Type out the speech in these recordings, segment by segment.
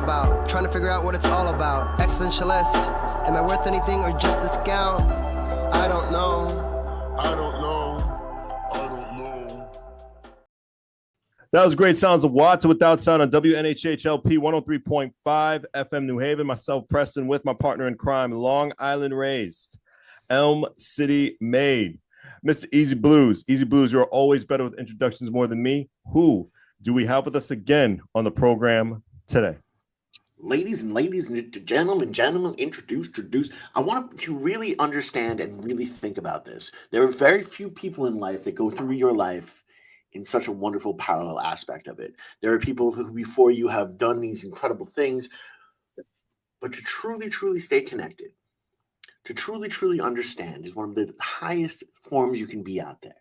about. Trying to figure out what it's all about. Existentialist. Am I worth anything or just a scout? I don't know. I don't know. I don't know. That was great sounds of Watts Without Sound on WNHHLP 103.5 FM New Haven. Myself, Preston, with my partner in crime, Long Island raised, Elm City made, Mr. Easy Blues. Easy Blues, you're always better with introductions more than me. Who do we have with us again on the program today? Ladies and gentlemen, introduce. I want to really understand and really think about this. There are very few people in life that go through your life in such a wonderful parallel aspect of it. There are people who before you have done these incredible things, but to truly stay connected, to truly understand is one of the highest forms you can be out there.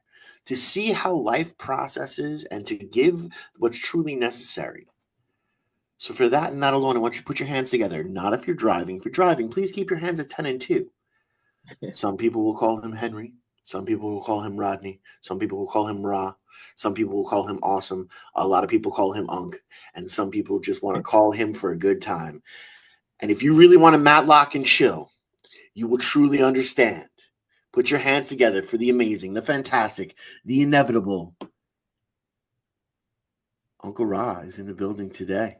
To see how life processes and to give what's truly necessary. So for that and that alone, I want you to put your hands together. Not if you're driving. If you're driving, please keep your hands at 10 and 2. Some people will call him Henry. Some people will call him Rodney. Some people will call him Ra. Some people will call him Awesome. A lot of people call him Unk. And some people just want to call him for a good time. And if you really want to matlock and chill, you will truly understand. Put your hands together for the amazing, the fantastic, the inevitable. Uncle Ra is in the building today.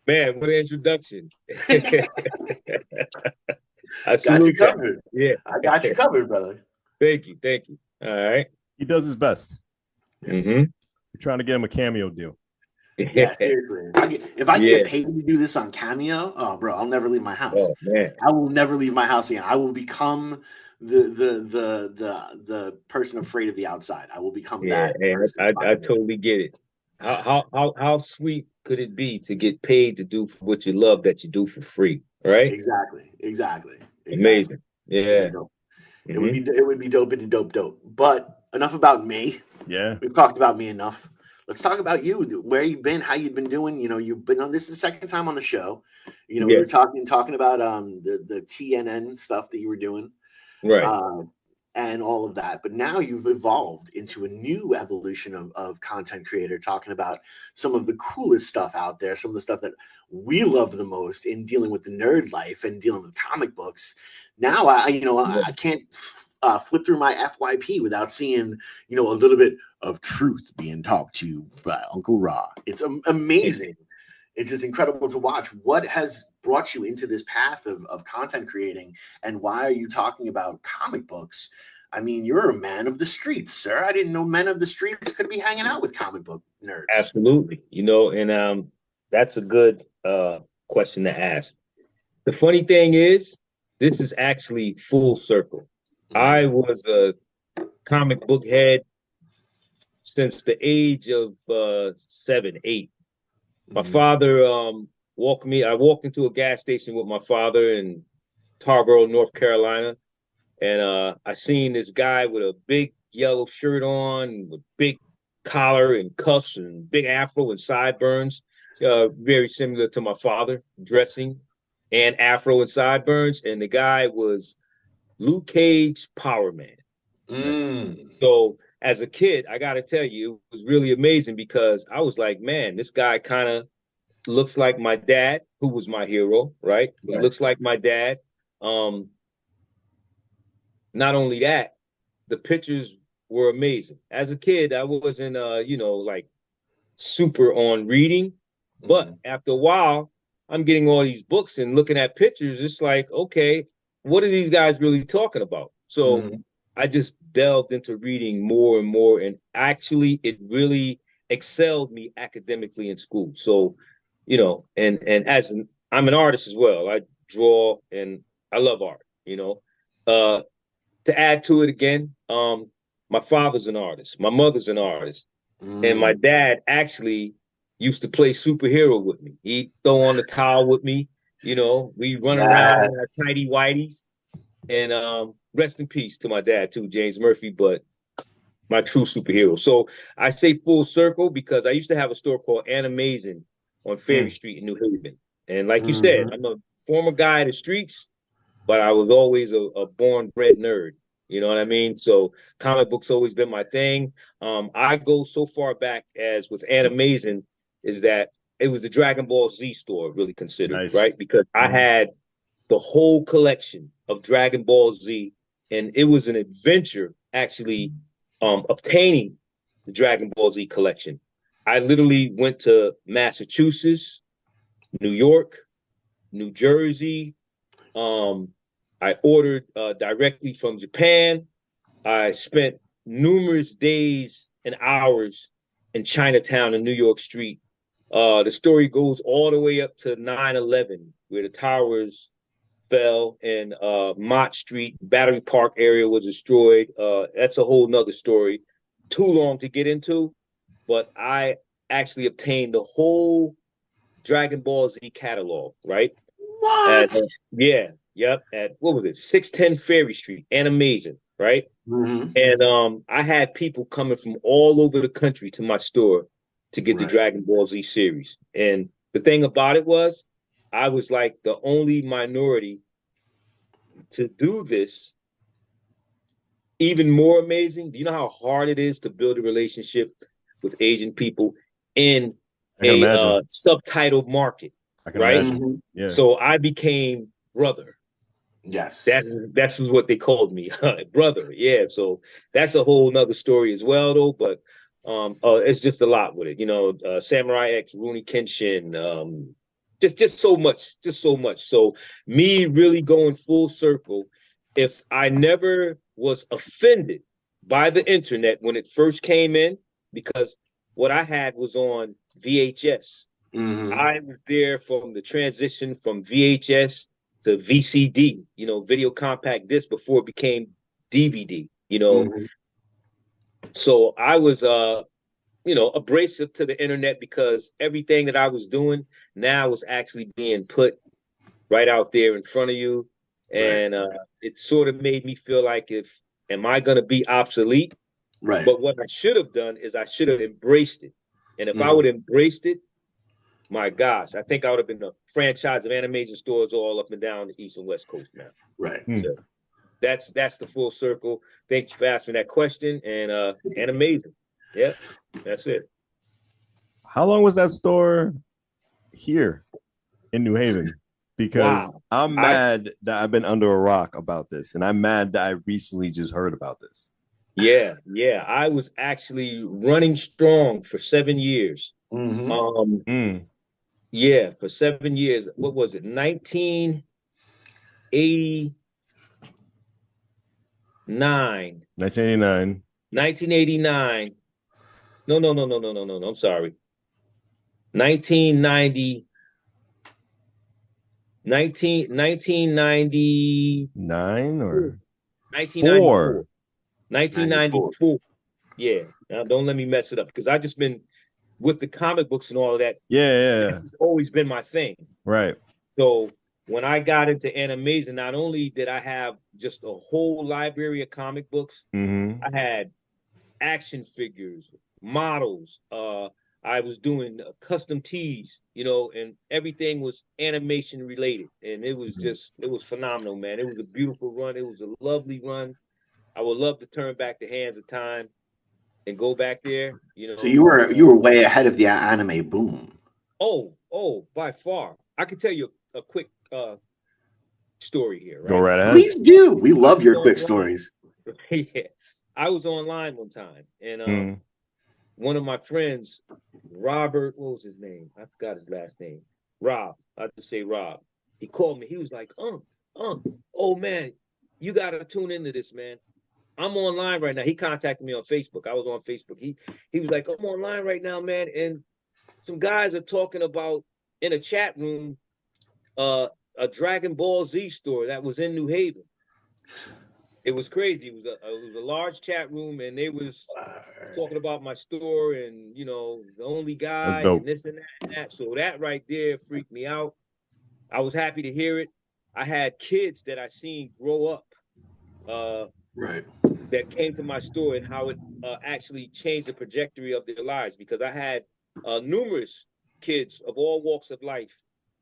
Man, what an introduction. I got you covered. Yeah. I got you covered, brother. Thank you. All right. He does his best. Yes. Mm-hmm. We're trying to get him a cameo deal. Yeah, seriously. If I get paid to do this on Cameo, oh, bro, I'll never leave my house. Oh, man. I will never leave my house again. I will become the person afraid of the outside. I will become that. I totally get it. How sweet could it be to get paid to do what you love that you do for free, right? Exactly. Amazing. Yeah. It would be dope and dope. But enough about me. Yeah. We've talked about me enough. Let's talk about you. Where you've been, how you've been doing. You know, you've been on. This is the second time on the show. You know, we were talking about the TNN stuff that you were doing, right, and all of that. But now you've evolved into a new evolution of content creator, talking about some of the coolest stuff out there, some of the stuff that we love the most in dealing with the nerd life and dealing with comic books. Now, I can't flip through my FYP without seeing, a little bit of truth being talked to by Uncle Ra. It's amazing. It's just incredible to watch. What has brought you into this path of content creating, and why are you talking about comic books? I mean, you're a man of the streets, sir. I didn't know men of the streets could be hanging out with comic book nerds. Absolutely. And that's a good question to ask. The funny thing is, this is actually full circle. I was a comic book head since the age of 7, 8. My father walked me. I walked into a gas station with my father in Tarboro, North Carolina, and I seen this guy with a big yellow shirt on, with big collar and cuffs and big afro and sideburns, very similar to my father dressing, and afro and sideburns. And the guy was Luke Cage, Power Man. So as a kid, I got to tell you, it was really amazing because I was like, man, this guy kind of looks like my dad, who was my hero, right? He looks like my dad. Not only that, the pictures were amazing. As a kid, I wasn't, like super on reading, but after a while, I'm getting all these books and looking at pictures. It's like, okay, what are these guys really talking about? So I just delved into reading more and more, and actually it really excelled me academically in school. So, and I'm an artist as well. I draw and I love art, To add to it again, my father's an artist, my mother's an artist, and my dad actually used to play superhero with me. He'd throw on the towel with me, we run around in our tidy whities. And rest in peace to my dad too, James Murphy, but my true superhero. So I say full circle because I used to have a store called Animazing on Ferry Street in New Haven. And like you said, I'm a former guy in the streets, but I was always a born bred nerd. You know what I mean? So comic books always been my thing. I go so far back as with Animazing is that it was the Dragon Ball Z store, really considered, Nice. right? Because I had the whole collection of Dragon Ball Z, and it was an adventure actually obtaining the Dragon Ball Z collection. I literally went to Massachusetts, New York, New Jersey. I ordered directly from Japan. I spent numerous days and hours in Chinatown and New York Street. The story goes all the way up to 9/11, where the towers fell and Mott Street, Battery Park area was destroyed. That's a whole nother story. Too long to get into, but I actually obtained the whole Dragon Ball Z catalog, right? What? At what was it? 610 Ferry Street, and amazing, right? Mm-hmm. And I had people coming from all over the country to my store to get the Right. Dragon Ball Z series. And the thing about it was, I was like the only minority to do this. Even more amazing, do you know how hard it is to build a relationship with Asian people in I can a imagine. subtitled market, I can right? imagine. Mm-hmm. Yeah. So I became brother. Yes. That's what they called me, brother. Yeah. So that's a whole nother story as well, though. But it's just a lot with it, you know. Samurai X, Rooney Kenshin, just so much, just so much. So me really going full circle. If I never was offended by the internet when it first came in, because what I had was on VHS. Mm-hmm. I was there from the transition from VHS to VCD, you know, video compact disc, before it became DVD, you know. Mm-hmm. So I was you know, abrasive to the internet, because everything that I was doing now was actually being put right out there in front of you. And it sort of made me feel like, am I gonna be obsolete? Right. But what I should have done is I should have embraced it. And if I Mhm. would have embraced it, my gosh, I think I would have been a franchise of animation stores all up and down the East and West Coast now. Right. So that's the full circle. Thank you for asking that question. And amazing. Yep, that's it. How long was that store here in New Haven? Because Wow. I'm mad that I've been under a rock about this, and I'm mad that I recently just heard about this. Yeah. I was actually running strong for 7 years. Mm-hmm. Yeah, for 7 years. What was it? 1989. 1989. 1989. No. I'm sorry. 1990. 1990. or 1994. 94. 1994. Yeah. Now don't let me mess it up, because I just been with the comic books and all of that. Yeah. It's always been my thing. Right. So when I got into animation, not only did I have just a whole library of comic books, Mm-hmm. I had action figures, models. I was doing custom tees, you know, and everything was animation related. And it was it was phenomenal, man. It was a beautiful run. It was a lovely run. I would love to turn back the hands of time and go back there, you know. So you were way ahead of the anime boom. Oh, by far. I could tell you a quick story here, right? Go right ahead. Please do. We love your quick stories. Yeah. I was online one time, and one of my friends, Robert, what was his name? I forgot his last name. Rob. I just say Rob. He called me. He was like, oh man, you gotta tune into this, man. I'm online right now. He contacted me on Facebook. I was on Facebook. He was like, I'm online right now, man, and some guys are talking about in a chat room a Dragon Ball Z store that was in New Haven. It was crazy. It was a large chat room, and they was talking about my store, and you know, the only guy and this and that and that. So that right there freaked me out. I was happy to hear it. I had kids that I seen grow up, that came to my store, and how it actually changed the trajectory of their lives, because I had numerous kids of all walks of life,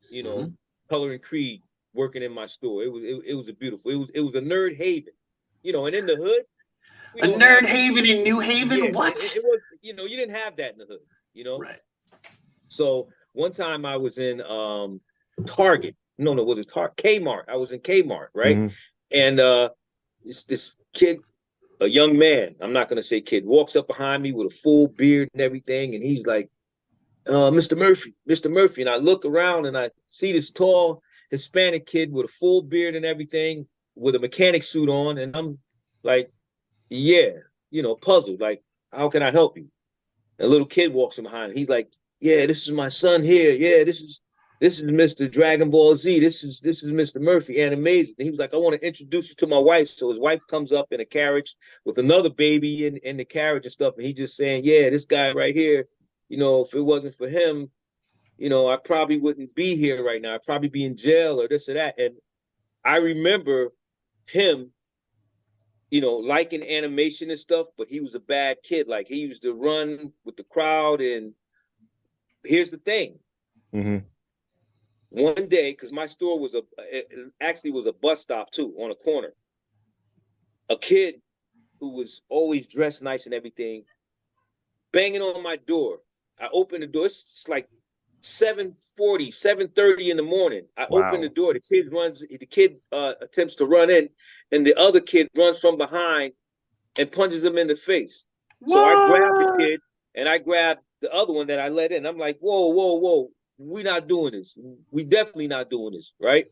you know, color and creed, working in my store. It was a beautiful. It was a nerd haven. You know, and in the hood, a nerd haven in New Haven. Yeah, what? It was, you know, you didn't have that in the hood, you know. Right. So one time I was in Target. No, was it Target? Kmart. I was in Kmart, right? Mhm. And this kid, a young man, I'm not gonna say kid, walks up behind me with a full beard and everything, and he's like, Mr. Murphy, Mr. Murphy. And I look around and I see this tall Hispanic kid with a full beard and everything, with a mechanic suit on, and I'm like, yeah, puzzled, like, how can I help you? A little kid walks in behind him. He's like, yeah, this is my son here. Yeah, this is Mr. Dragon Ball Z. This is Mr. Murphy, and amazing. And he was like, I want to introduce you to my wife. So his wife comes up in a carriage with another baby in the carriage and stuff. And he just saying, yeah, this guy right here, if it wasn't for him, I probably wouldn't be here right now. I'd probably be in jail or this or that. And I remember him, liking animation and stuff, but he was a bad kid. Like, he used to run with the crowd. And here's the thing. Mm-hmm. One day, because my store was actually was a bus stop too, on a corner. A kid who was always dressed nice and everything, banging on my door. I opened the door. It's like 7:40, 7:30 in the morning. I open the door. The kid attempts to run in, and the other kid runs from behind and punches him in the face. What? So I grabbed the kid and I grabbed the other one that I let in. I'm like, whoa, whoa, whoa. We not doing this. We definitely not doing this, right?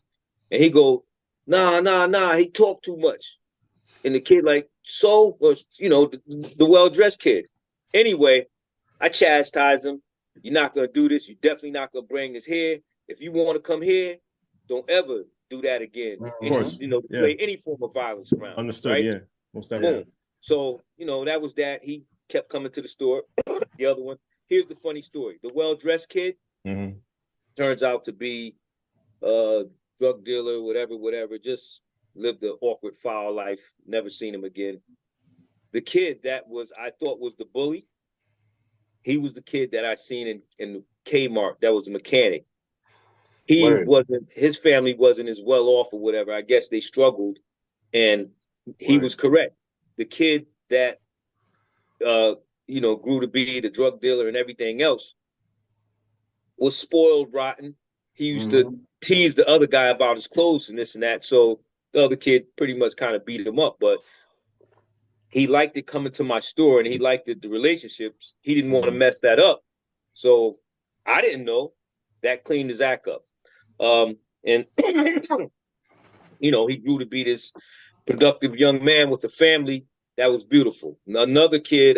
And he go, nah. He talked too much. And the kid like, so, was the well-dressed kid. Anyway, I chastised him. You're not going to do this. You're definitely not going to bring this here. If you want to come here, don't ever do that again. Of course. Display any form of violence around. Understood, right? Yeah. Most definitely. Boom. So, that was that. He kept coming to the store. The other one. Here's the funny story. The well-dressed kid turns out to be a drug dealer, whatever. Just lived an awkward, foul life. Never seen him again. The kid that I thought was the bully, he was the kid that I seen in Kmart that was a mechanic. His family wasn't as well off or whatever. I guess they struggled, and he was correct. The kid that grew to be the drug dealer and everything else was spoiled rotten. He used to tease the other guy about his clothes and this and that. So the other kid pretty much kind of beat him up, but he liked it coming to my store, and he liked the relationships. He didn't want to mess that up. So I didn't know. That cleaned his act up. And he grew to be this productive young man with a family that was beautiful. Another kid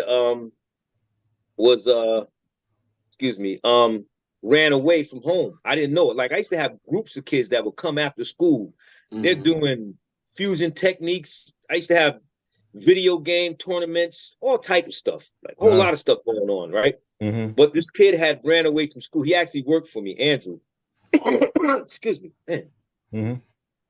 ran away from home. I didn't know it. Like, I used to have groups of kids that would come after school. They're doing fusion techniques. I used to have video game tournaments, all type of stuff, like a whole lot of stuff going on, right? But this kid had ran away from school. He actually worked for me, Andrew. Excuse me, man.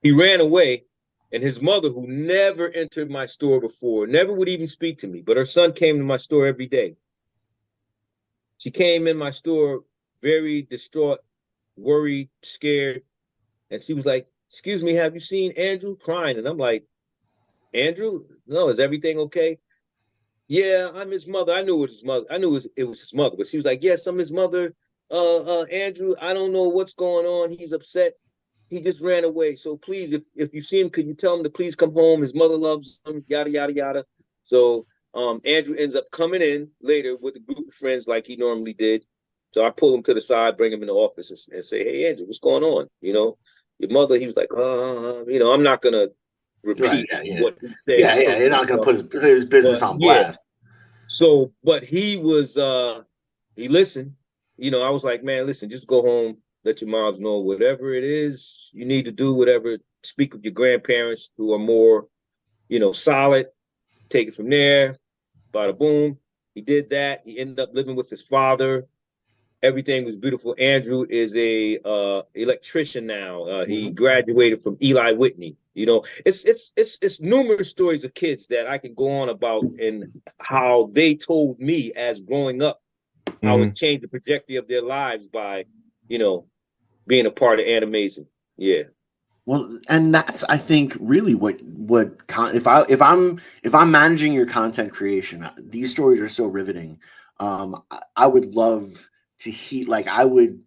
He ran away, and his mother, who never entered my store before, never would even speak to me, but her son came to my store every day. She came in my store very distraught, worried, scared, and she was like, excuse me, have you seen Andrew? Crying. And I'm like, Andrew? No, is everything okay? Yeah, I'm his mother. I knew it was his mother. I knew it was his mother, but she was like, yes, I'm his mother. Andrew, I don't know what's going on. He's upset. He just ran away. So please, if you see him, could you tell him to please come home? His mother loves him, yada, yada, yada. So Andrew ends up coming in later with a group of friends like he normally did. So I pull him to the side, bring him in the office and say, hey, Andrew, what's going on? Your mother, he was like, I'm not going to repeat what he said. Yeah, you're not going to put his business on blast. So, but he was, he listened. I was like, man, listen, just go home, let your moms know whatever it is you need to do, whatever. Speak with your grandparents who are more, solid. Take it from there. Bada boom. He did that. He ended up living with his father. Everything was beautiful. Andrew is a electrician now. He graduated from Eli Whitney. It's numerous stories of kids that I can go on about and how they told me as growing up how it changed the trajectory of their lives by, being a part of Animazing. Yeah. Well, and that's, I think, really what if I'm managing your content creation, these stories are so riveting. I would love to hear, like, I would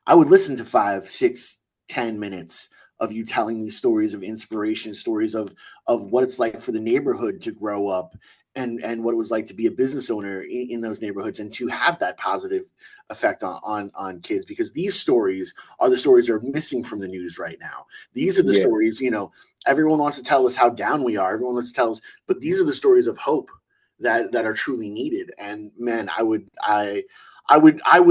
I would listen to 5, 6, 10 minutes of you telling these stories of inspiration, stories of what it's like for the neighborhood to grow up, and what it was like to be a business owner in those neighborhoods, and to have that positive effect on kids, because these stories are the stories that are missing from the news right now. These are the stories, everyone wants to tell us how down we are. Everyone wants to tell us, but these are the stories of hope that are truly needed. And man, I would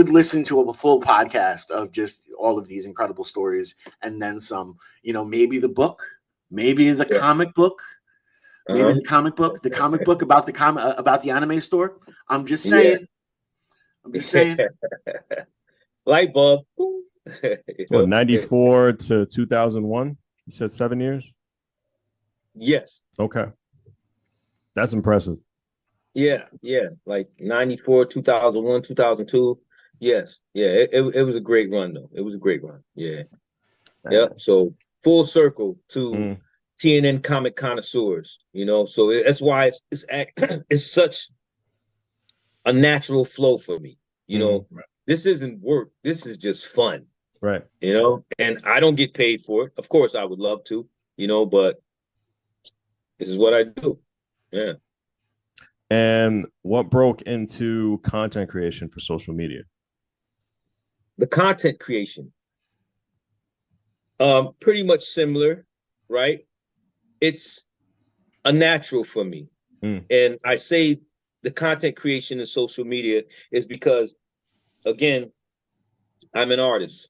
listen to a full podcast of just all of these incredible stories, and then some, maybe the book, maybe the comic book, maybe the comic book about the anime store. I'm just saying. Light bulb. What, 94 to 2001? You said 7 years? Yes. Okay. That's impressive. Yeah. Like 94, 2001, 2002. Yes. Yeah. It was a great run, though. It was a great run. Yeah. Yep. So full circle to TNN comic connoisseurs, so that's why it's such a natural flow for me. This isn't work. This is just fun. Right. And I don't get paid for it. Of course, I would love to, but this is what I do. Yeah. And what broke into content creation for social media? The content creation, pretty much similar, right? It's a natural for me. And I say the content creation in social media is because, again, I'm an artist.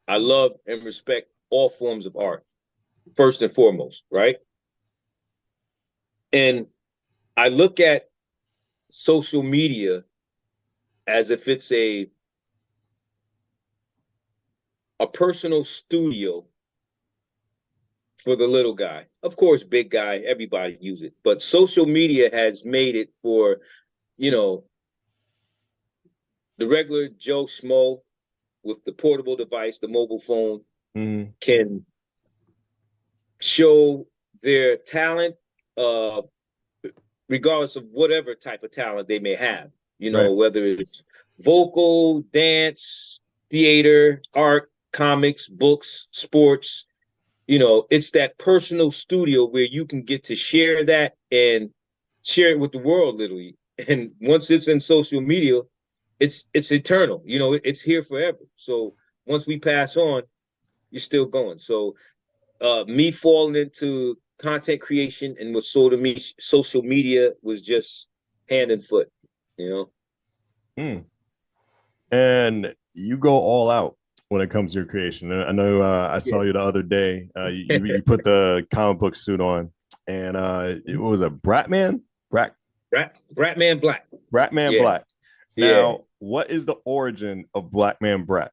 I love and respect all forms of art, first and foremost, right? And I look at social media as if it's a personal studio for the little guy. Of course, big guy, everybody use it. But social media has made it for, the regular Joe Schmo with the portable device, the mobile phone, can show their talent, regardless of whatever type of talent they may have, whether it's vocal, dance, theater, art, comics, books, sports. It's that personal studio where you can get to share that and share it with the world, literally. And once it's in social media, it's eternal. It's here forever. So once we pass on, you're still going. So me falling into content creation and with social media was just hand and foot, And you go all out when it comes to your creation. I know I saw you the other day. You put the comic book suit on, and it was a Bratman Black. Bratman Black. Black. Now, what is the origin of Blackman Brat?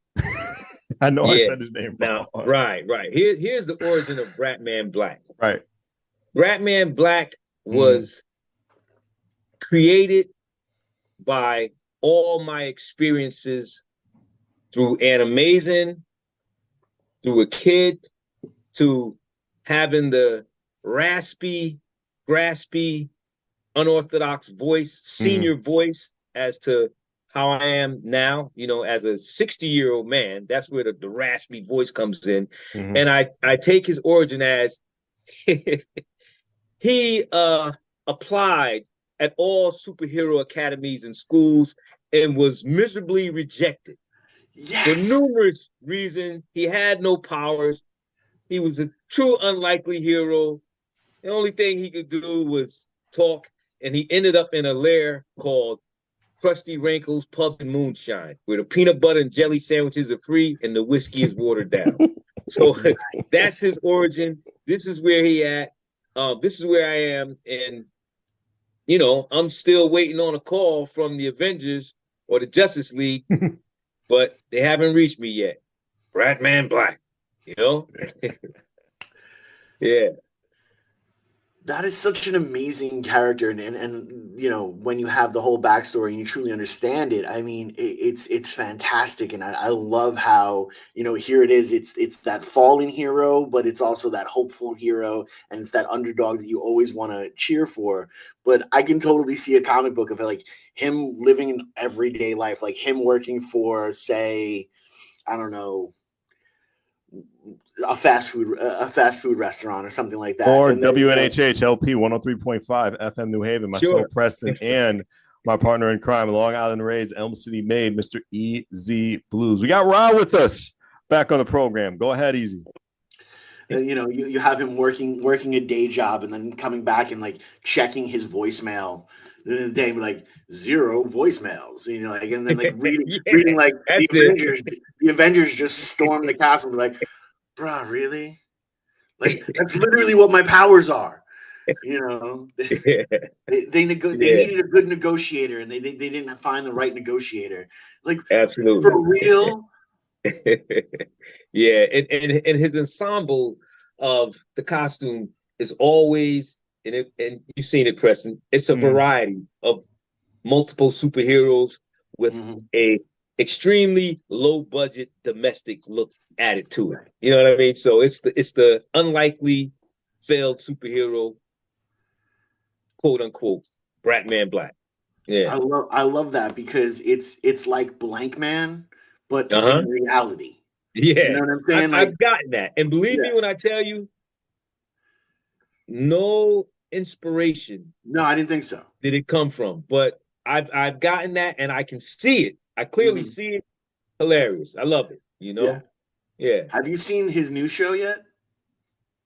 I know I said his name wrong. Now, right. Here's the origin of Bratman Black. Right. Bratman Black was created by all my experiences through animation, through a kid, to having the raspy, graspy, unorthodox voice, senior voice, as to how I am now, as a 60-year-old man. That's where the raspy voice comes in. And I take his origin as he applied at all superhero academies and schools and was miserably rejected. For numerous reasons. He had no powers. He was a true unlikely hero. The only thing he could do was talk, and he ended up in a lair called Krusty Rankle's Pub and Moonshine, where the peanut butter and jelly sandwiches are free and the whiskey is watered down. So that's his origin. This is where he at. This is where I am. And, I'm still waiting on a call from the Avengers or the Justice League, but they haven't reached me yet. Bratman Black, Yeah. That is such an amazing character, and when you have the whole backstory and you truly understand it, I mean, it's fantastic, and I love how here it is. It's that fallen hero, but it's also that hopeful hero, and it's that underdog that you always want to cheer for. But I can totally see a comic book of like him living an everyday life, like him working for, say, I don't know, a fast food restaurant or something like that. Or and then, WNHH LP 103.5 FM New Haven, myself, Sure. Preston, and my partner in crime, Long Island Rays, Elm City Made, Mr. EZ Blues. We got Ra with us back on the program. Go ahead, Easy. You have him working a day job and then coming back and like checking his voicemail the day, like 0 voicemails, and then like reading like the Avengers just storm the castle and be like, bruh, really? Like that's literally what my powers are. They needed a good negotiator and they didn't find the right negotiator. Like, absolutely, for real. Yeah, and his ensemble of the costume is always, and you've seen it, Preston. It's a variety of multiple superheroes with a extremely low budget domestic look added to it. You know what I mean? So it's the unlikely failed superhero, quote unquote, Bratman Black. Yeah, I love that because it's like Blank Man, but in reality. Yeah, you know what I'm saying? I've gotten that, and believe me when I tell you, no inspiration. No, I didn't think so. Did it come from? But I've gotten that, and I can see it. I clearly see it. Hilarious. I love it. Yeah. Have you seen his new show yet?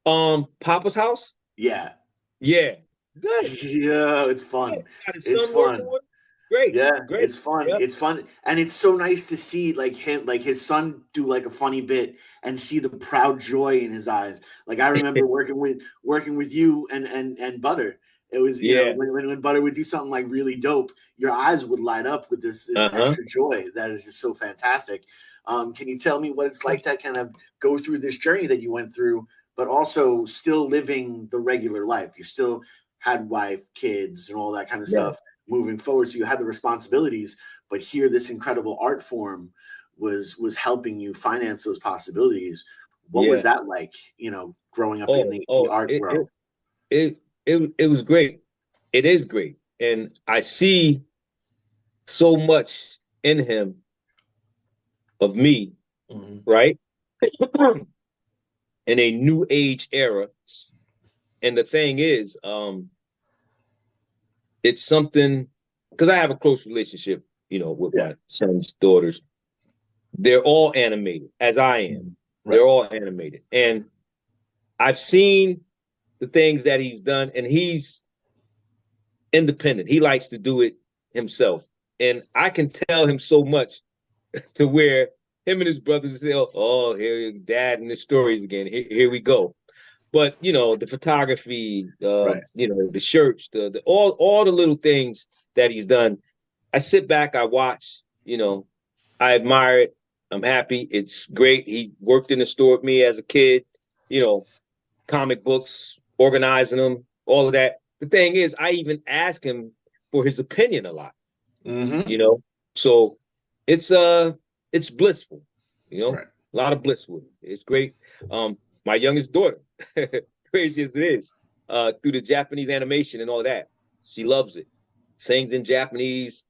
Papa's House. Yeah. Good. Yeah, it's fun. It's fun. Great. Yeah, great. It's fun. Yep. It's fun, and it's so nice to see like his son do like a funny bit and see the proud joy in his eyes. Like I remember working with you and Butter. It was when Butter would do something like really dope, your eyes would light up with this extra joy that is just so fantastic. Can you tell me what it's like to kind of go through this journey that you went through, but also still living the regular life? You still had wife, kids, and all that kind of stuff moving forward. So you had the responsibilities, but here this incredible art form was helping you finance those possibilities. What was that like, growing up in the art world? It was great. It is great. And I see so much in him of me, right? In a new age era. And the thing is, it's something, because I have a close relationship, with my son's daughters. They're all animated, as I am. Right. They're all animated. And I've seen the things that he's done, and he's independent. He likes to do it himself. And I can tell him so much to where him and his brothers say, oh, here dad and the stories again. Here we go. But the photography, the shirts, the all the little things that he's done, I sit back, I watch, I admire it. I'm happy. It's great. He worked in the store with me as a kid, comic books, organizing them, all of that. The thing is, I even ask him for his opinion a lot. So it's blissful, a lot of bliss with it. It's great. My youngest daughter, crazy as it is, through the Japanese animation and all that, she loves it. Sings in Japanese,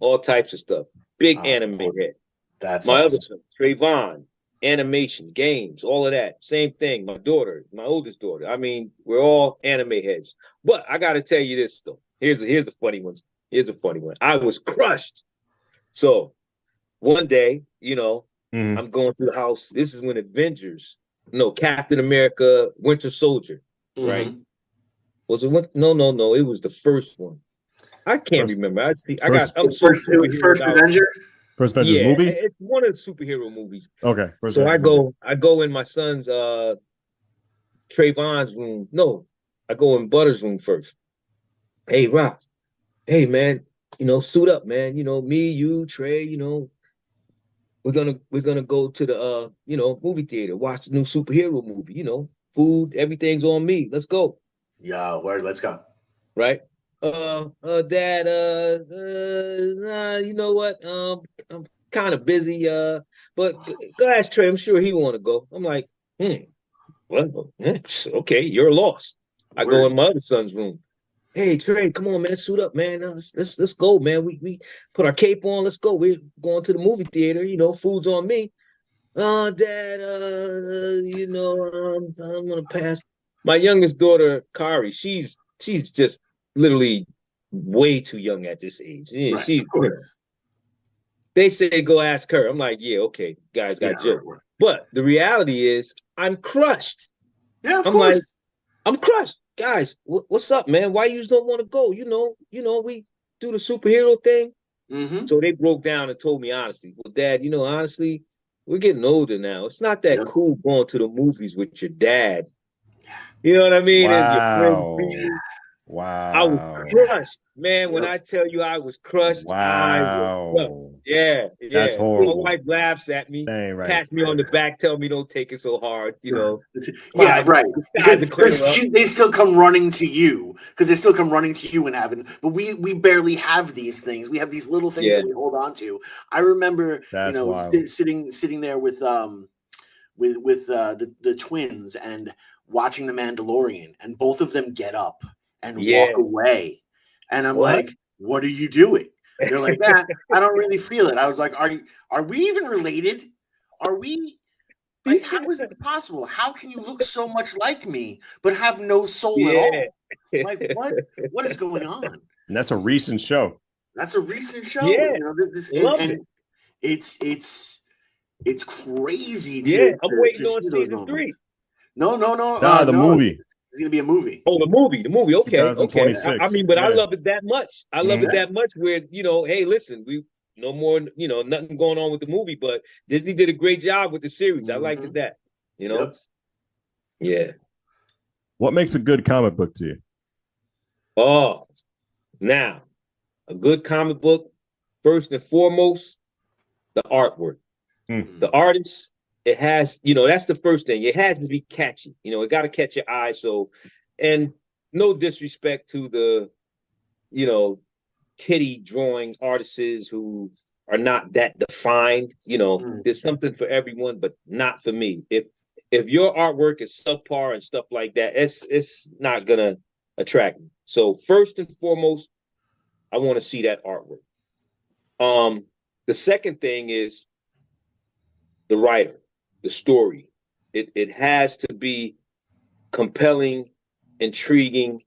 all types of stuff. Big anime head. That's my awesome. other son, Trayvon, animation, games, all of that. Same thing. My daughter, my oldest daughter. I mean, we're all anime heads. But I got to tell you this though. Here's the funny one. Here's a funny one. I was crushed. So one day, I'm going through the house. This is when Avengers. No, Captain America, Winter Soldier, right? Was it No. It was the first one. I can't remember. First Avenger. First Avengers movie. It's one of the superhero movies. Okay. So I go in my son's Trayvon's room. No, I go in Butter's room first. Hey, Rob. Hey, man. Suit up, man. Me, you, Trey. We're gonna go to the movie theater, watch the new superhero movie, food, everything's on me. Let's go. Yeah, word, let's go. Right? Dad, you know what? I'm kind of busy, but go ask Trey, I'm sure he wanna go. I'm like, well, okay, you're lost. I go in my other son's room. Hey Trey, come on, man, suit up, man. Let's go, man. We put our cape on. Let's go. We're going to the movie theater. Food's on me. Oh, Dad, I'm gonna pass. My youngest daughter, Kari, she's just literally way too young at this age. Yeah, Right, of course. they say go ask her. I'm like, yeah, okay, guys Yeah, got jokes. right. But the reality is, I'm crushed. Yeah, of I'm like, course. I'm crushed, guys. What's up, man? Why you just don't want to go? We do the superhero thing. Mm-hmm. So they broke down and told me honestly, well, Dad, honestly, we're getting older now. It's not that Yep. cool going to the movies with your dad. You know what I mean? And your friends see Wow. you. I was Wow. crushed, man. When Yep. I tell you I was crushed, I was crushed. Wow. Yeah, That's yeah. My horrible. wife laughs at me, That ain't right. pats me on the back, tell me don't take it so hard. Yeah, right. The skies Because are clear up. they still come running to you. Because they still come running to you and having. But we barely have these things. We have these little things Yeah, that we hold on to. I remember, That's wild. sitting there with the twins and watching The Mandalorian, and both of them get up and yeah. walk away, and I'm What? like, "What are you doing?" They're like, "Yeah, I don't really feel it." I was like, Are we even related? Are we?" Like, how is it possible? How can you look so much like me but have no soul at Yeah. all? Like, what is going on? And that's a recent show. That's a recent show, Yeah. this Love it. and it's crazy Yeah. I'm to waiting on see those season moments. 3. No, Nah, the no, movie, it's gonna be a movie. Oh, the movie. The movie. Okay. Okay. I 2026. mean, but I Yeah. love it that much. I love Mhm. it that much where, hey, listen, we no more, nothing going on with the movie, but Disney did a great job with the series. I liked it Mhm. that, you know? Yep. Yeah. What makes a good comic book to you? Oh, now a good comic book, first and foremost, the artwork. Mm. The artist, it has, that's the first thing. It has to be catchy. It got to catch your eye. So, and no disrespect to the, you know, kitty drawing artists who are not that defined. Mm. There's something for everyone, but not for me. If your artwork is subpar and stuff like that, it's not gonna attract me. So first and foremost, I want to see that artwork. The second thing is the writer, the story. It has to be compelling, intriguing,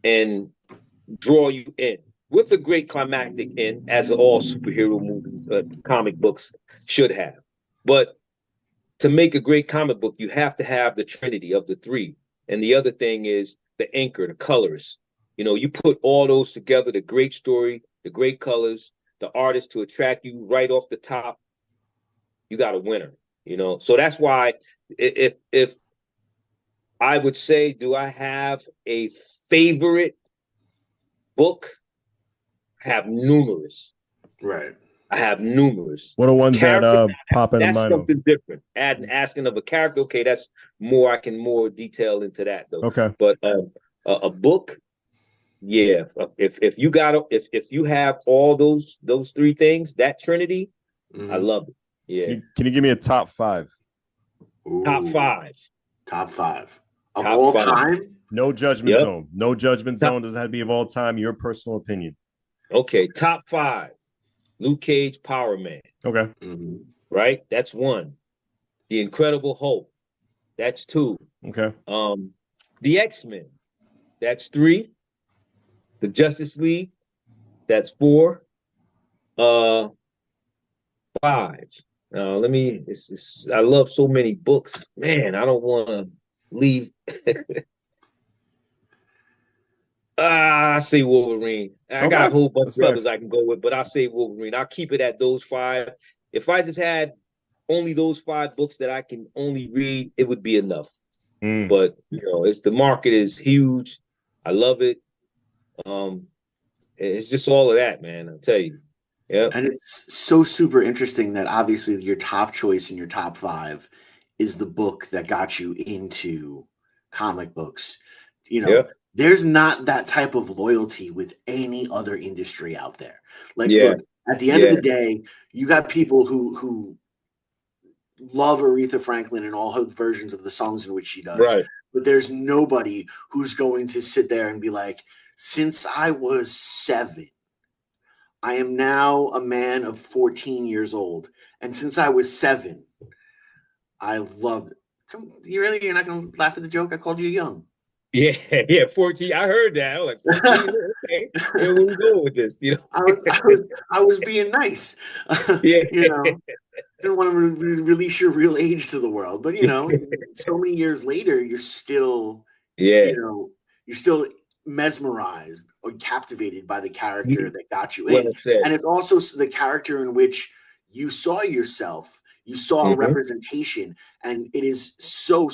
and draw you in with a great climactic end, as all superhero movies, comic books should have. But to make a great comic book, you have to have the trinity of the three. And the other thing is the anchor, the colors. You put all those together, the great story, the great colors, the artist to attract you right off the top, you got a winner. So that's why if I would say, do I have a favorite book? I have numerous. Right. I have numerous. What are ones that Character, pop into that's mind of? something different. Asking of a character, okay, that's more. I can more detail into that though. Okay. But a book, yeah. If you got if you have all those three things, that trinity, I Mhm. love it. Yeah. Can you give me a top 5? Top Ooh, 5. top 5 of Top all 5. time. No judgment Yep. zone. No judgment Top, zone. Doesn't have to be of all time. Your personal opinion. okay. Top 5. Luke Cage, Power Man. Okay. Mhm. Right. That's 1. The Incredible Hulk. That's 2. Okay. The X-Men. That's 3. The Justice League. That's 4. 5. Let me. I love so many books, man. I don't want to leave. I say Wolverine. I got a Okay. whole bunch That's of fair. others I can go with, but I say Wolverine. I'll keep it at those 5. If I just had only those 5 books that I can only read, it would be enough. Mm. But it's the market is huge. I love it. It's just all of that, man. I'll tell you. Yeah. And it's so super interesting that obviously your top choice in your top 5 is the book that got you into comic books. Yeah. There's not that type of loyalty with any other industry out there. Like, Yeah. look, at the end of Yeah. the day, you got people who love Aretha Franklin and all her versions of the songs in which she does. Right. But there's nobody who's going to sit there and be like, since I was 7, I am now a man of 14 years old. And since I was 7, I love it. You're not gonna laugh at the joke? I called you young. Yeah, yeah, 14. I heard that. I was like, 14. Okay, where we going with this? You know? I was being nice. Yeah. Didn't want to release your real age to the world, but so many years later, you're still, Yeah. you're still mesmerized or captivated by the character that got you Well in, said. and it's also the character in which you saw yourself. You saw a representation, and it is so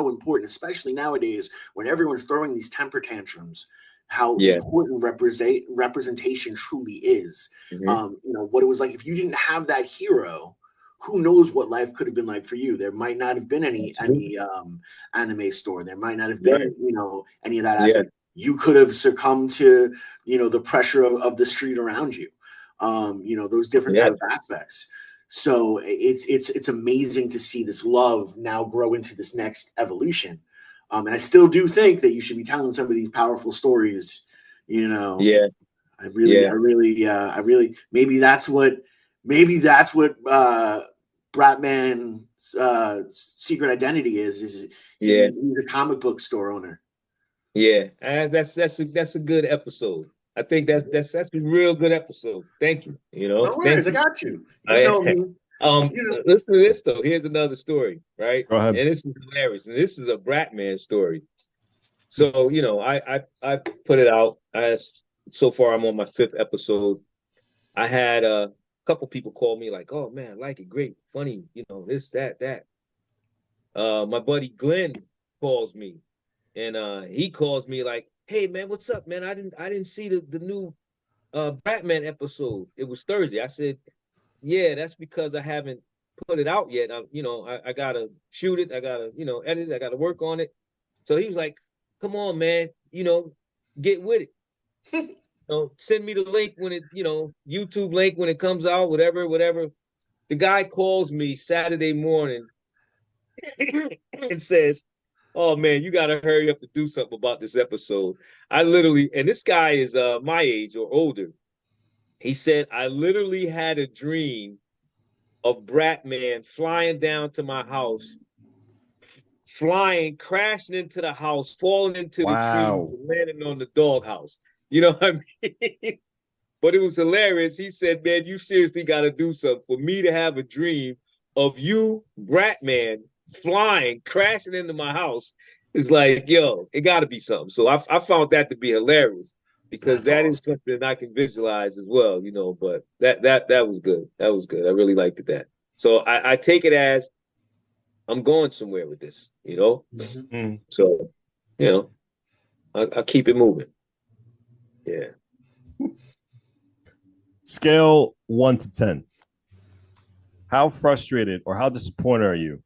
important, especially nowadays when everyone's throwing these temper tantrums. How important representation truly is. What it was like if you didn't have that hero. Who knows what life could have been like for you? There might not have been any anime store. There might not have been any of that aspect. You could have succumbed to the pressure of the street around you. Those different type of aspects. So it's amazing to see this love now grow into this next evolution. And I still do think that you should be telling some of these powerful stories. Yeah. I really maybe that's what Bratman's secret identity is he's a comic book store owner. Yeah, that's a good episode. I think that's a real good episode. Thank you. No worries, I got you. You know me. Listen to this though. Here's another story, right? Go ahead. And this is hilarious. And this is a Bratman story. So I put it out. So far I'm on my 5th episode. I had a couple people call me like, "Oh man, I like it, great, funny, this, that." My buddy Glenn calls me, and he calls me like, "Hey man, what's up, man? I didn't see the new Batman episode. It was Thursday." I said, "Yeah, that's because I haven't put it out yet. I gotta shoot it, I gotta edit it, I gotta work on it." So he was like, "Come on, man, get with it." Send me the link when it, YouTube link when it comes out, whatever. The guy calls me Saturday morning and says, "Oh man, you gotta hurry up to do something about this episode." And this guy is my age or older. He said, "I literally had a dream of Bratman flying down to my house, crashing into the house, falling into the tree, landing on the doghouse." You know what I mean? But it was hilarious. He said, "Man, you seriously got to do something for me to have a dream of you, Bratman, flying, crashing into my house." It's like, yo, it got to be something. So I found that to be hilarious because that is something I can visualize as well, But that was good. That was good. I really liked that. So I take it as I'm going somewhere with this, So, I'll keep it moving. Yeah. Scale 1 to 10. How frustrated or how disappointed are you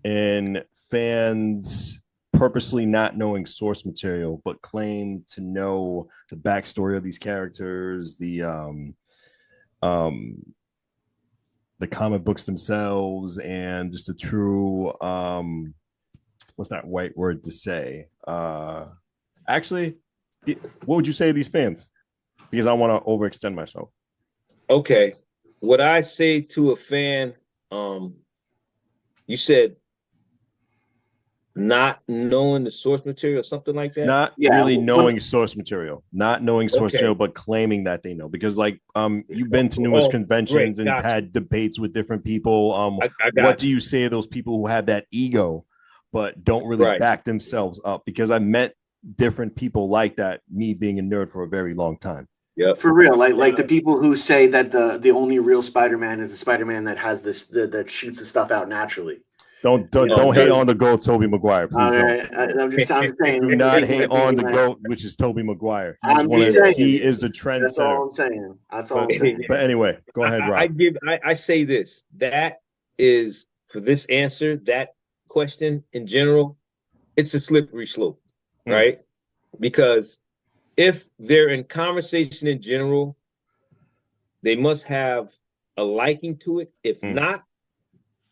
in fans purposely not knowing source material but claim to know the backstory of these characters, the comic books themselves, and just a true what's that white word to say? Actually, what would you say to these fans? Because I want to overextend myself. Okay. What I say to a fan, you said not knowing the source material, something like that? Not really knowing source material. Not knowing source material, but claiming that they know. Because you've been to numerous conventions and had debates with different people. What do you say to those people who have that ego but don't really back themselves up? Because I met different people like that, me being a nerd for a very long time. Yeah, for real. Like the people who say that the only real Spider-Man is the Spider-Man that has this that shoots the stuff out naturally. Don't hate on the GOAT, Tobey Maguire. Please don't. I'm just saying. Do not hate on the GOAT, which is Tobey Maguire. He is the trendsetter. That's all I'm saying. That's all I'm saying. But anyway, go ahead, Rob. I say this. That is, for this answer, that question in general, it's a slippery slope, right? Because if they're in conversation in general, they must have a liking to it. If not,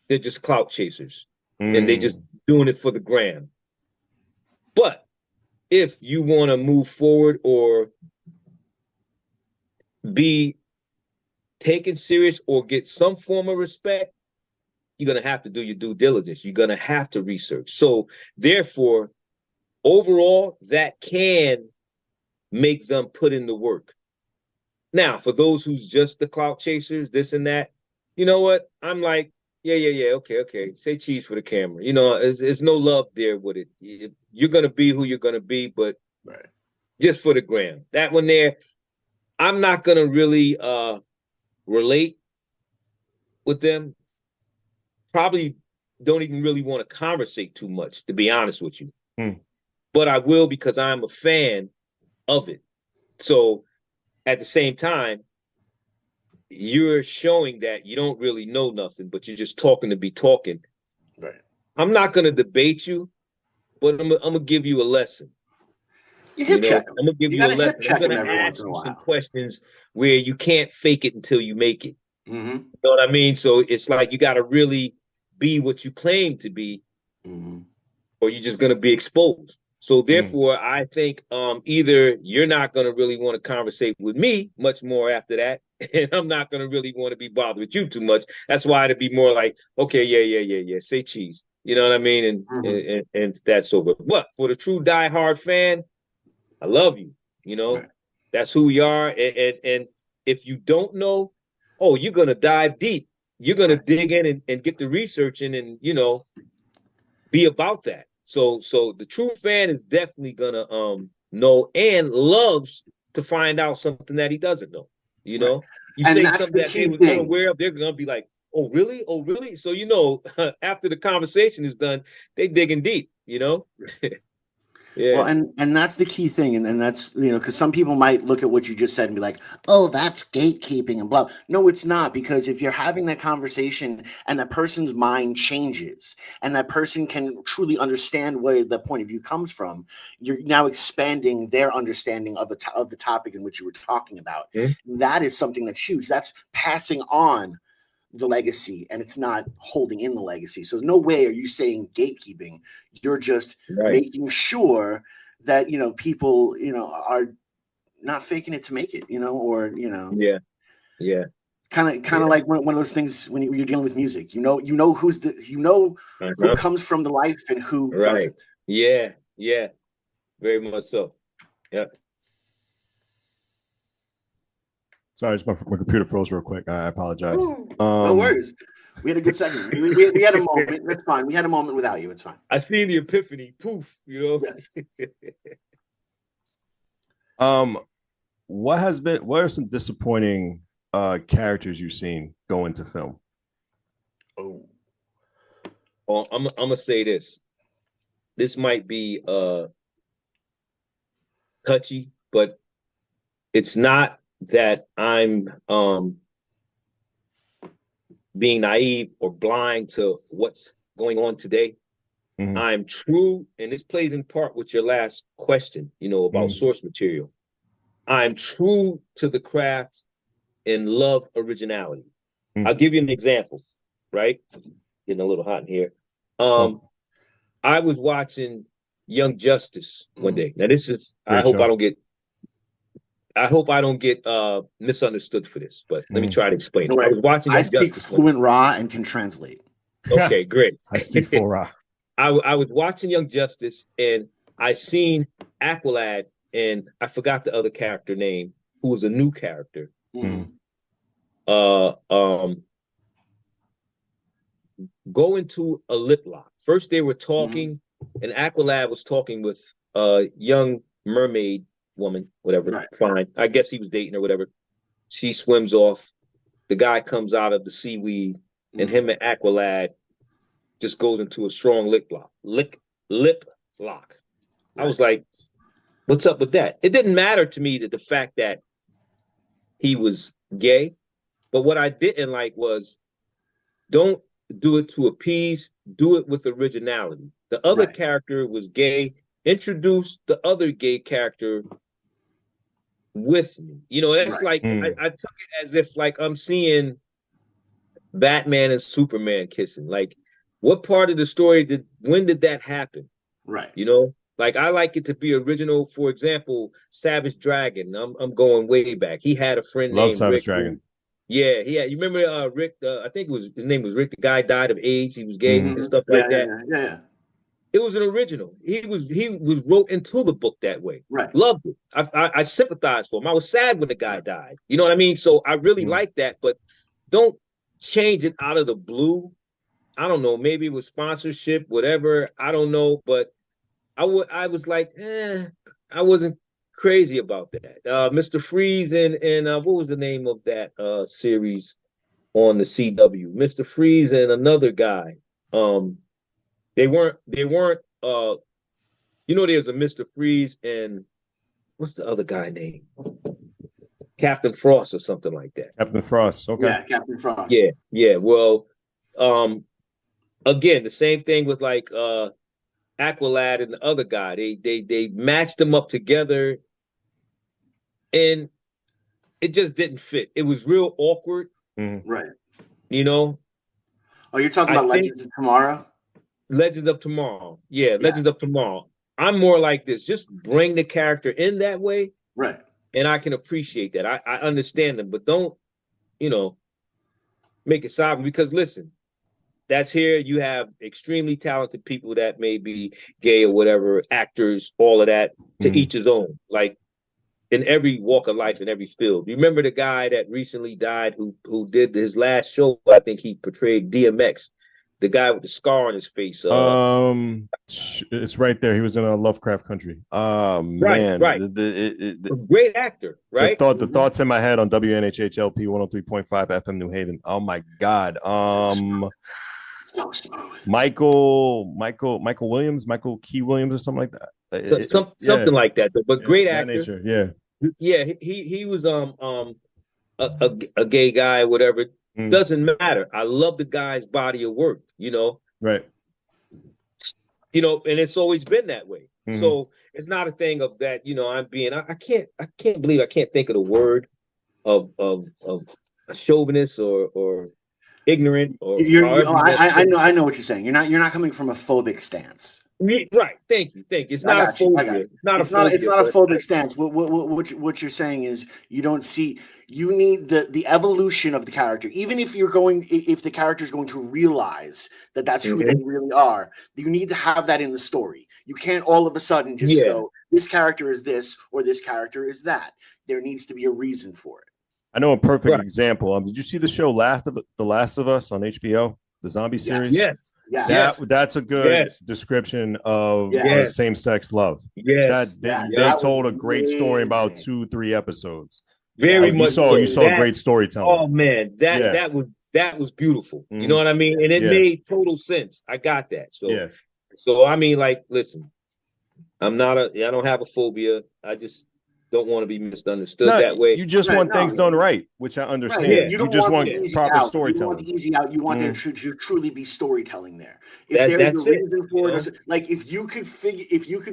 they're just clout chasers and they just doing it for the gram. But if you want to move forward or be taken serious or get some form of respect, you're going to have to do your due diligence. You're going to have to research. So therefore, overall, that can make them put in the work. Now, for those who's just the clout chasers, this and that, you know what? I'm like, yeah, okay. Say cheese for the camera. You know, there's no love there with it. You're going to be who you're going to be, but right. Just for the gram. That one there, I'm not going to really relate with them. Probably don't even really want to conversate too much, to be honest with you. But I will because I'm a fan of it. So at the same time, you're showing that you don't really know nothing, but you're just talking to be talking. Right. I'm not going to debate you, but I'm going to give you a lesson. You hip check them. I'm going to give you a lesson. I'm going to ask you some questions where you can't fake it until you make it. Mm-hmm. You know what I mean? So it's like you got to really be what you claim to be, or you're just going to be exposed. So therefore, I think either you're not going to really want to conversate with me much more after that, and I'm not going to really want to be bothered with you too much. That's why it'd be more like, okay, yeah, say cheese. You know what I mean? And that's over. But for the true diehard fan, I love you. You know, that's who we are. And if you don't know, you're going to dive deep. You're going to dig in and get the research in and, you know, be about that. So the true fan is definitely gonna know and loves to find out something that he doesn't know. You know, you and say that's something that they was unaware of, they're gonna be like, "Oh, really? Oh, really?" So you know, after the conversation is done, they digging deep. You know. Yeah. Well, and that's the key thing, and that's, you know, because some people might look at what you just said and be like, "Oh, that's gatekeeping and blah." No, it's not, because if you're having that conversation and that person's mind changes and that person can truly understand where the point of view comes from, you're now expanding their understanding of the topic in which you were talking about. That is something that's huge. That's passing on the legacy, and it's not holding in the legacy. So no way are you saying gatekeeping. You're just making sure that, you know, people, you know, are not faking it to make it, you know, or, you know. Yeah. Kind of like one of those things when you're dealing with music, you know who's who comes from the life and who doesn't. Yeah, very much so. Yeah. Sorry, my computer froze real quick. I apologize. No worries. We had a good segment. We had a moment. That's fine. We had a moment without you. It's fine. I seen the epiphany. Poof. You know. Yes. What are some disappointing characters you've seen go into film? I'm gonna say this. This might be touchy, but it's not that I'm being naive or blind to what's going on today. I'm true, and this plays in part with your last question, you know, about source material. I'm true to the craft and love originality. I'll give you an example, right? Getting a little hot in here. I was watching Young Justice one day. Now this is, I hope I don't get misunderstood for this, but let me try to explain. I was watching Young Justice. I speak fluent Raw and can translate. Okay, great. I speak full Raw. I was watching Young Justice and I seen Aqualad and I forgot the other character name, who was a new character. Go into a lip lock. First they were talking and Aqualad was talking with a young mermaid woman, whatever. Fine. I guess he was dating or whatever. She swims off. The guy comes out of the seaweed and him and Aqualad just goes into a strong lip lock. I was like, what's up with that? It didn't matter to me that the fact that he was gay, but what I didn't like was, don't do it to appease, do it with originality. The other character was gay, introduce the other gay character with me. You know, that's like, I took it as if like I'm seeing Batman and Superman kissing. Like, what part of the story when did that happen? Right. You know, like I like it to be original. For example, Savage Dragon. I'm going way back. He had a friend named Savage Rick. Dragon. Yeah, yeah. You remember Rick? I think his name was Rick. The guy died of AIDS. He was gay and stuff Yeah, like that. yeah. It was an original. He was wrote into the book that way. Right. Loved it. I sympathized for him. I was sad when the guy died. You know what I mean? So I really like that, but don't change it out of the blue. I don't know. Maybe it was sponsorship, whatever. I don't know, but I was like, I wasn't crazy about that. Mr. Freeze and what was the name of that series on the CW? Mr. Freeze and another guy. They weren't there's a Mr. Freeze and what's the other guy name? Captain Frost or something like that. Captain Frost. Okay. Yeah, Captain Frost. Yeah. Well, again, the same thing with like Aqualad and the other guy. They matched them up together and it just didn't fit. It was real awkward. Right. You know? Oh, you're talking about Legends of Tomorrow? Legends of Tomorrow. Yeah, Legends of Tomorrow. I'm more like this. Just bring the character in that way. Right. And I can appreciate that. I understand them, but don't, make it sovereign because listen, that's here. You have extremely talented people that may be gay or whatever, actors, all of that, to each his own. Like in every walk of life, in every field. You remember the guy that recently died who did his last show? I think he portrayed DMX, the guy with the scar on his face. It's right there. He was in a Lovecraft Country. Man, right. Great actor, right? The thoughts in my head on WNHHLP 103.5 FM New Haven. Oh my God. So smooth. Michael Williams, Michael Key Williams, or something like that. Something like that. But great actor. Nature, yeah. He was a gay guy, whatever. Doesn't matter. I love the guy's body of work. Right. And it's always been that way. So it's not a thing of that. I can't believe I can't think of the word of a chauvinist or ignorant or I know what you're saying. You're not coming from a phobic stance. Right. Thank you. It's not a phobia. It's not a phobic stance. What you're saying is you don't see. You need the evolution of the character. Even if the character is going to realize that that's who they really are, you need to have that in the story. You can't all of a sudden just go, this character is this or this character is that. There needs to be a reason for it. I know a perfect example. Did you see the show The Last of Us on HBO? The zombie series? Yes. That's a good description of same-sex love. Yes. They told a great story about 2-3 episodes. Very much. You saw great storytelling. Oh man, that was beautiful. You know what I mean? And it made total sense. I got that. So I mean, like, listen, I don't have a phobia. I just don't want to be misunderstood that way. You just want things done right, which I understand. Right. You just want proper storytelling. You want the easy out. You want there to truly be storytelling there. If there's a reason for it, like if you could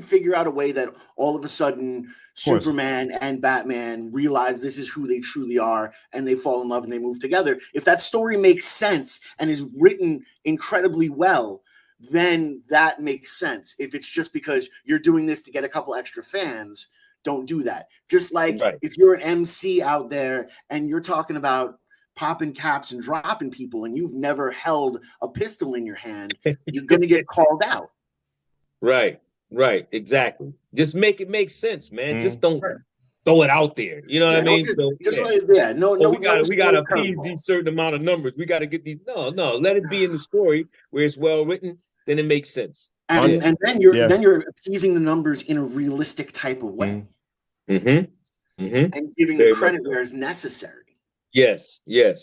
figure out a way that all of a sudden Superman and Batman realize this is who they truly are and they fall in love and they move together. If that story makes sense and is written incredibly well, then that makes sense. If it's just because you're doing this to get a couple extra fans, don't do that. Just like if you're an MC out there and you're talking about popping caps and dropping people and you've never held a pistol in your hand, you're going to get called out. Right. Exactly. Just make it make sense, man. Just don't throw it out there. You know what I mean? We got to appease these certain amount of numbers. We got to get these. No, let it be in the story where it's well written. Then it makes sense. And then you're appeasing the numbers in a realistic type of way. And giving the credit where it's necessary. Yes. And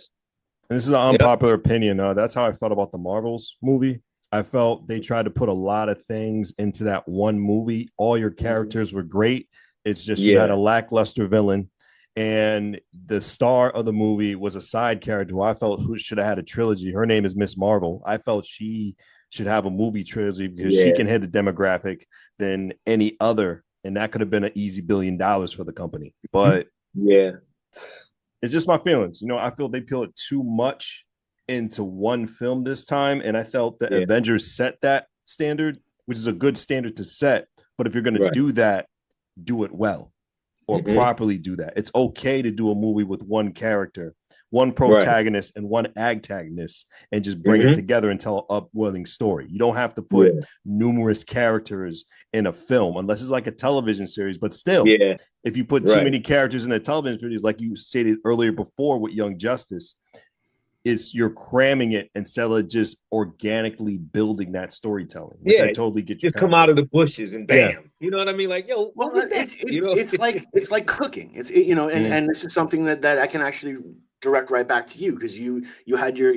this is an unpopular opinion. That's how I felt about the Marvels movie. I felt they tried to put a lot of things into that one movie. All your characters were great. It's just you had a lackluster villain. And the star of the movie was a side character who I felt who should have had a trilogy. Her name is Miss Marvel. I felt she should have a movie trilogy because she can hit a demographic than any other. And that could have been an easy $1 billion for the company. But it's just my feelings. I feel they peel it too much into one film this time. And I felt the Avengers set that standard, which is a good standard to set. But if you're going to do that, do it well or properly do that. It's okay to do a movie with one character one Right. protagonist and one antagonist and just bring it together and tell an upwelling story. You don't have to put numerous characters in a film unless it's like a television series. But still, if you put too many characters in a television series, like you stated earlier before with Young Justice, you're cramming it instead of just organically building that storytelling, which I totally get you. Just come out of the bushes and bam. You know what I mean? Like, yo, well, it's like cooking. And this is something that I can actually direct right back to you, because you had your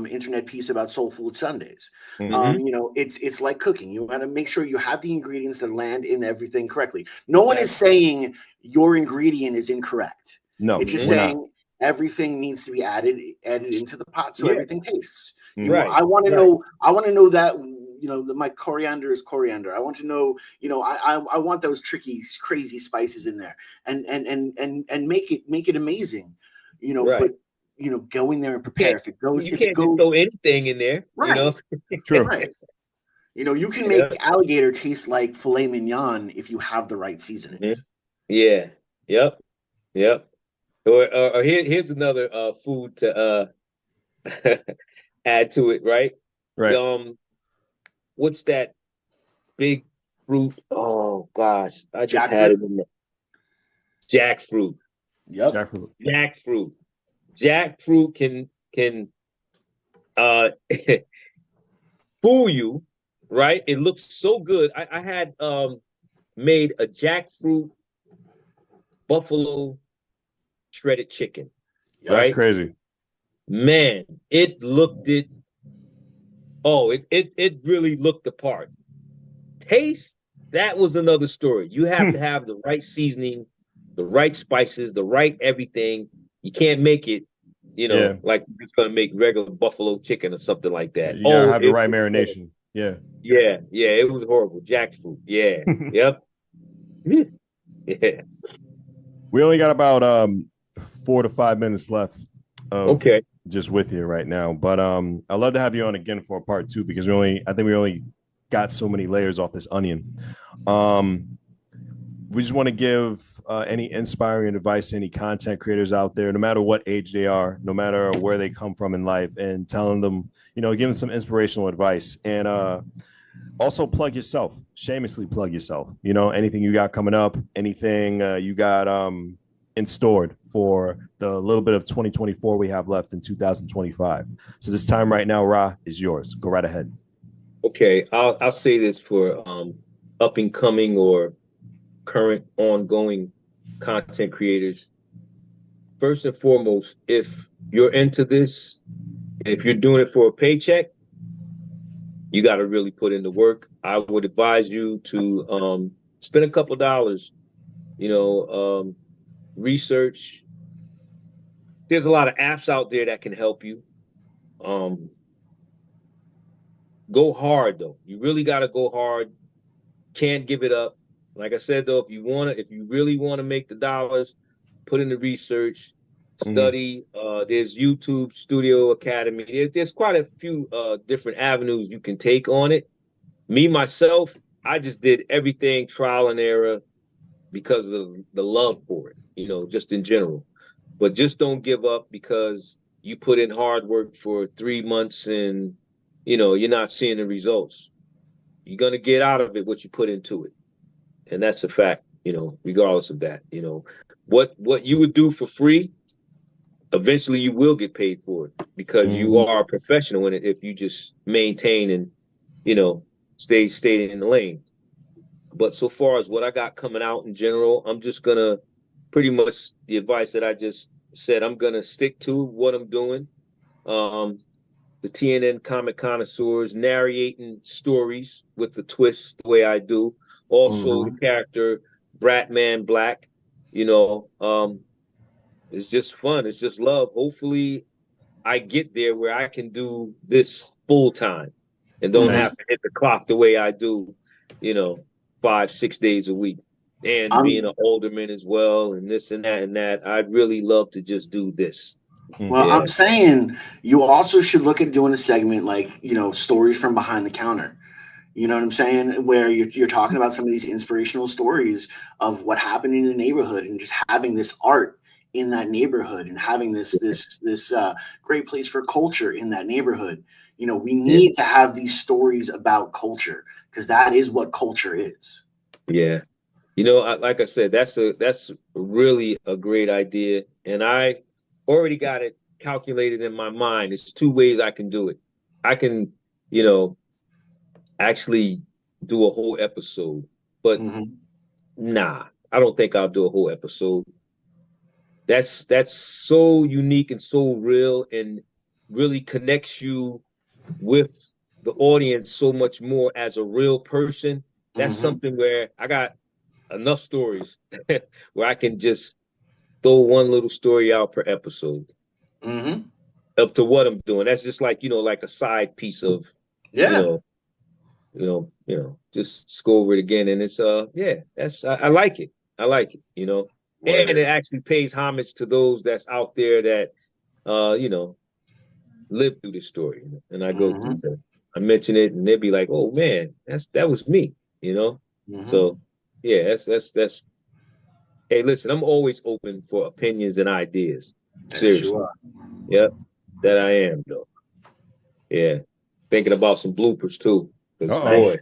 internet piece about Soul Food Sundays. It's like cooking. You got to make sure you have the ingredients that land in everything correctly. No one is saying your ingredient is incorrect. No, it's just saying everything needs to be added into the pot so everything tastes. I want to know that my coriander is coriander. I want to know, I want those tricky, crazy spices in there, and make it amazing. But go in there and prepare. If it goes, you can't just throw anything in there. Right. True. Right. You can make alligator taste like filet mignon if you have the right seasonings. Yeah. Yep. Or here's another food to add to it, right? Right. What's that big fruit? Oh gosh, I just had it in there. Jackfruit. Yep. Jackfruit can fool you, right? It looks so good. I had made a jackfruit buffalo shredded chicken. That's crazy. Man, it really looked the part. Taste, that was another story. You have to have the right seasoning, the right spices, the right everything. You can't make it, like you're just gonna make regular buffalo chicken or something like that. You gotta have the right marination. Yeah, it was horrible. Jackfruit. Yeah. Yep. Yeah. We only got about 4 to 5 minutes left. Just with you right now, but I'd love to have you on again for a part 2, because I think we only got so many layers off this onion. We just want to give any inspiring advice to any content creators out there, no matter what age they are, no matter where they come from in life, and telling them, give them some inspirational advice. And also plug yourself, shamelessly plug yourself. Anything you got coming up, anything you got in stored for the little bit of 2024 we have left in 2025. So this time right now, Ra, is yours. Go right ahead. Okay, I'll say this for up and coming or current ongoing content creators. First and foremost, if you're into this, if you're doing it for a paycheck, you got to really put in the work. I would advise you to spend a couple dollars, research. There's a lot of apps out there that can help you. Go hard though. You really got to go hard. Can't give it up. Like I said though, if you really want to make the dollars, put in the research, study. There's YouTube Studio Academy. There's quite a few different avenues you can take on it. Me myself, I just did everything trial and error because of the love for it, just in general. But just don't give up because you put in hard work for 3 months and, you're not seeing the results. You're going to get out of it what you put into it. And that's a fact, regardless of that. What you would do for free, eventually you will get paid for it because you are a professional in it if you just maintain and, stay in the lane. But so far as what I got coming out in general, I'm just going to pretty much the advice that I just said, I'm going to stick to what I'm doing. The TNN comic connoisseurs, narrating stories with the twist the way I do. Also the character Bratman Black, it's just fun. It's just love. Hopefully I get there where I can do this full time and don't have to hit the clock the way I do, 5-6 days a week, and being an alderman as well, and this and that. I'd really love to just do this. Well, I'm saying you also should look at doing a segment like, stories from behind the counter. You know what I'm saying? Where you're talking about some of these inspirational stories of what happened in the neighborhood and just having this art in that neighborhood and having this great place for culture in that neighborhood. You know, we need to have these stories about culture because that is what culture is. Yeah. You know, like I said, that's really a great idea. And I already got it calculated in my mind. It's two ways I can do it. I can, you know, actually do a whole episode, but nah, I don't think I'll do a whole episode. That's so unique and so real and really connects you with the audience so much more as a real person. That's something where I got enough stories where I can just throw one little story out per episode up to what I'm doing. That's just like, you know, like a side piece of, you know, just go over it again. And it's, I like it. I like it, you know, and it actually pays homage to those that's out there that, you know, live through this story. And I go through that. I mention it and they'd be like, oh man, that was me, you know? So yeah, that's, hey, listen, I'm always open for opinions and ideas. Seriously. Yep, that I am though. Yeah. Thinking about some bloopers too. Because boy,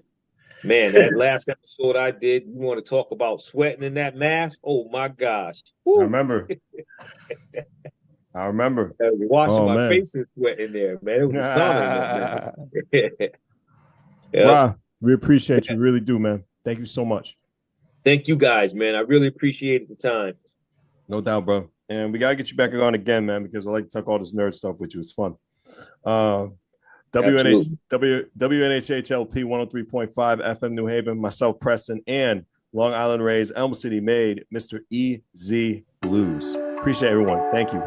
man, that last episode I did, you want to talk about sweating in that mask? Oh my gosh. Woo. I remember. I remember. I was washing my face and sweat in there, man. It was summer. Wow, we appreciate you. Really do, man. Thank you so much. Thank you guys, man. I really appreciate the time. No doubt, bro. And we gotta get you back on again, man, because I like to talk all this nerd stuff with you. It's fun. WNHHLP 103.5 FM New Haven, myself, Preston, and Long Island Rays, Elm City made Mr. EZ Blues. Appreciate everyone. Thank you.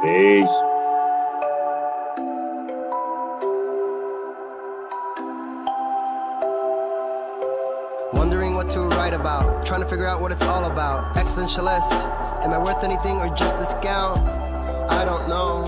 Peace. Wondering what to write about, trying to figure out what it's all about. Existentialist, am I worth anything or just a scout? I don't know.